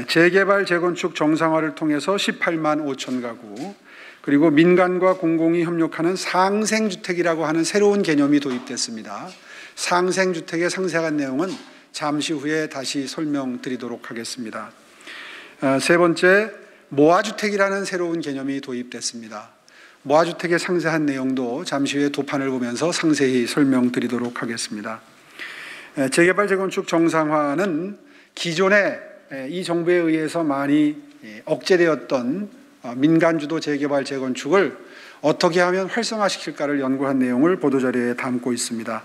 재개발, 재건축 정상화를 통해서 18만 5천 가구, 그리고 민간과 공공이 협력하는 상생주택이라고 하는 새로운 개념이 도입됐습니다. 상생주택의 상세한 내용은 잠시 후에 다시 설명드리도록 하겠습니다. 세 번째, 모아주택이라는 새로운 개념이 도입됐습니다. 모아주택의 상세한 내용도 잠시 후에 도판을 보면서 상세히 설명드리도록 하겠습니다. 재개발, 재건축 정상화는 기존에 이 정부에 의해서 많이 억제되었던 민간주도 재개발, 재건축을 어떻게 하면 활성화시킬까를 연구한 내용을 보도자료에 담고 있습니다.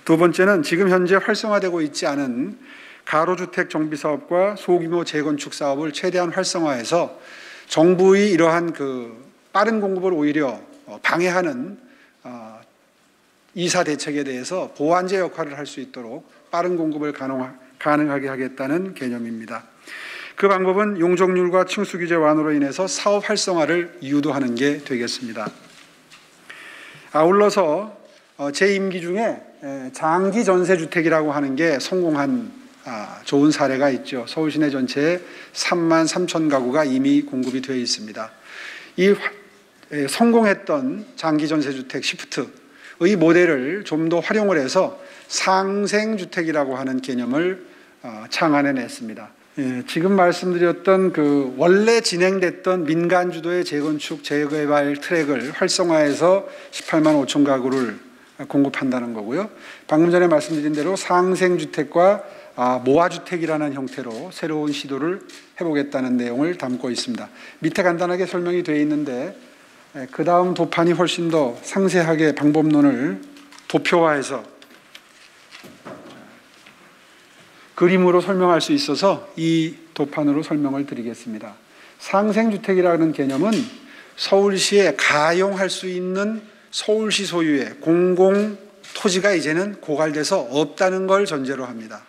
두 번째는 지금 현재 활성화되고 있지 않은 가로주택 정비사업과 소규모 재건축 사업을 최대한 활성화해서 정부의 이러한 빠른 공급을 오히려 방해하는 이사 대책에 대해서 보완제 역할을 할 수 있도록 빠른 공급을 가능하게 하겠다는 개념입니다. 그 방법은 용적률과 층수규제 완화로 인해서 사업 활성화를 유도하는 게 되겠습니다. 아울러서 제 임기 중에 장기 전세주택이라고 하는 게 성공한 좋은 사례가 있죠. 서울 시내 전체에 3만 3천 가구가 이미 공급이 되어 있습니다. 이 성공했던 장기 전세주택 시프트의 모델을 좀 더 활용을 해서 상생주택이라고 하는 개념을 창안해냈습니다. 지금 말씀드렸던 원래 진행됐던 민간 주도의 재건축, 재개발 트랙을 활성화해서 18만 5천 가구를 공급한다는 거고요. 방금 전에 말씀드린 대로 상생주택과 모아주택이라는 형태로 새로운 시도를 해보겠다는 내용을 담고 있습니다. 밑에 간단하게 설명이 되어 있는데 그 다음 도판이 훨씬 더 상세하게 방법론을 도표화해서 그림으로 설명할 수 있어서 이 도판으로 설명을 드리겠습니다. 상생주택이라는 개념은 서울시에 가용할 수 있는 서울시 소유의 공공 토지가 이제는 고갈돼서 없다는 걸 전제로 합니다.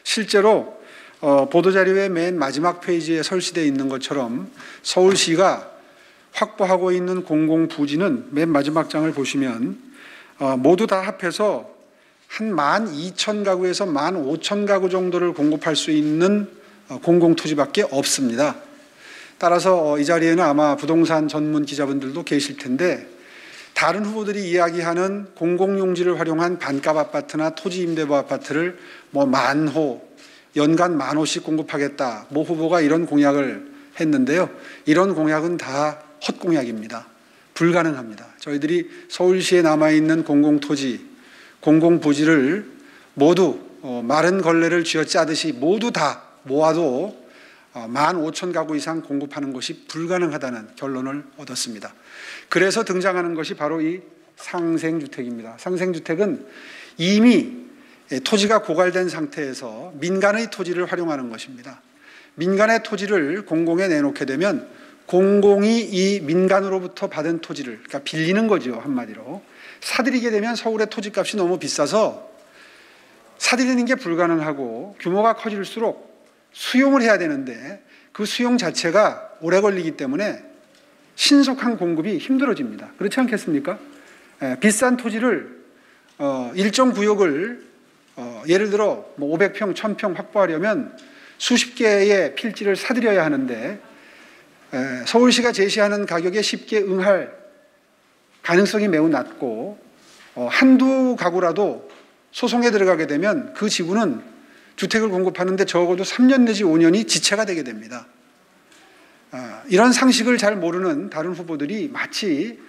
실제로 보도자료의 맨 마지막 페이지에 설치되어 있는 것처럼 서울시가 확보하고 있는 공공 부지는 맨 마지막 장을 보시면 모두 다 합해서 한 12,000가구에서 15,000가구 정도를 공급할 수 있는 공공토지밖에 없습니다. 따라서 이 자리에는 아마 부동산 전문 기자분들도 계실 텐데 다른 후보들이 이야기하는 공공용지를 활용한 반값 아파트나 토지 임대부 아파트를 만호, 연간 10,000호씩 공급하겠다. 모 후보가 이런 공약을 했는데요. 이런 공약은 다 헛공약입니다. 불가능합니다. 저희들이 서울시에 남아있는 공공토지, 공공부지를 모두 마른 걸레를 쥐어짜듯이 모두 다 모아도 15,000가구 이상 공급하는 것이 불가능하다는 결론을 얻었습니다. 그래서 등장하는 것이 바로 이 상생주택입니다. 상생주택은 이미 토지가 고갈된 상태에서 민간의 토지를 활용하는 것입니다. 민간의 토지를 공공에 내놓게 되면 공공이 이 민간으로부터 받은 토지를, 그러니까 빌리는 거죠, 한마디로. 사들이게 되면 서울의 토지값이 너무 비싸서 사들이는 게 불가능하고 규모가 커질수록 수용을 해야 되는데 그 수용 자체가 오래 걸리기 때문에 신속한 공급이 힘들어집니다. 그렇지 않겠습니까? 비싼 토지를 일정 구역을 예를 들어 500평, 1000평 확보하려면 수십 개의 필지를 사들여야 하는데 서울시가 제시하는 가격에 쉽게 응할 가능성이 매우 낮고 한두 가구라도 소송에 들어가게 되면 그 지구는 주택을 공급하는데 적어도 3년 내지 5년이 지체가 되게 됩니다. 이런 상식을 잘 모르는 다른 후보들이 마치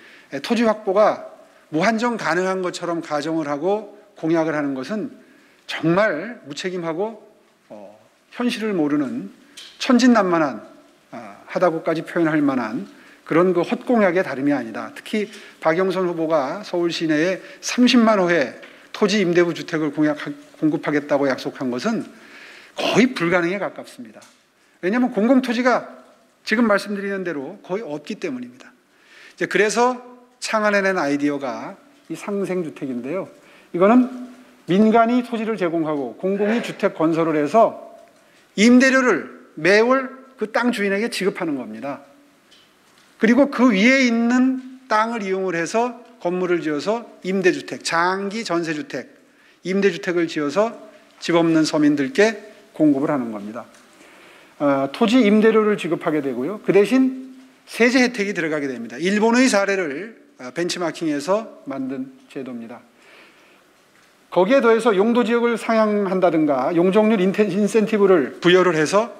토지 확보가 무한정 가능한 것처럼 가정을 하고 공약을 하는 것은 정말 무책임하고 현실을 모르는 천진난만한 하다고까지 표현할 만한 그런 헛공약의 다름이 아니다. 특히 박영선 후보가 서울 시내에 30만 호의 토지 임대부 주택을 공급하겠다고 약속한 것은 거의 불가능에 가깝습니다. 왜냐하면 공공토지가 지금 말씀드리는 대로 거의 없기 때문입니다. 그래서 창안해낸 아이디어가 이 상생주택인데요. 이거는 민간이 토지를 제공하고 공공이 주택 건설을 해서 임대료를 매월 그 땅 주인에게 지급하는 겁니다. 그리고 그 위에 있는 땅을 이용을 해서 건물을 지어서 임대주택, 장기 전세주택, 임대주택을 지어서 집 없는 서민들께 공급을 하는 겁니다. 토지 임대료를 지급하게 되고요. 그 대신 세제 혜택이 들어가게 됩니다. 일본의 사례를 벤치마킹해서 만든 제도입니다. 거기에 더해서 용도 지역을 상향한다든가 용적률 인센티브를 부여를 해서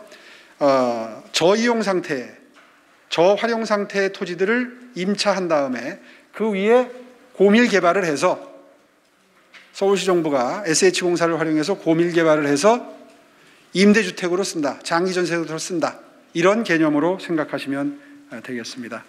저이용 상태, 저활용 상태의 토지들을 임차한 다음에 그 위에 고밀 개발을 해서 서울시 정부가 SH공사를 활용해서 고밀 개발을 해서 임대주택으로 쓴다, 장기 전세로 쓴다, 이런 개념으로 생각하시면 되겠습니다.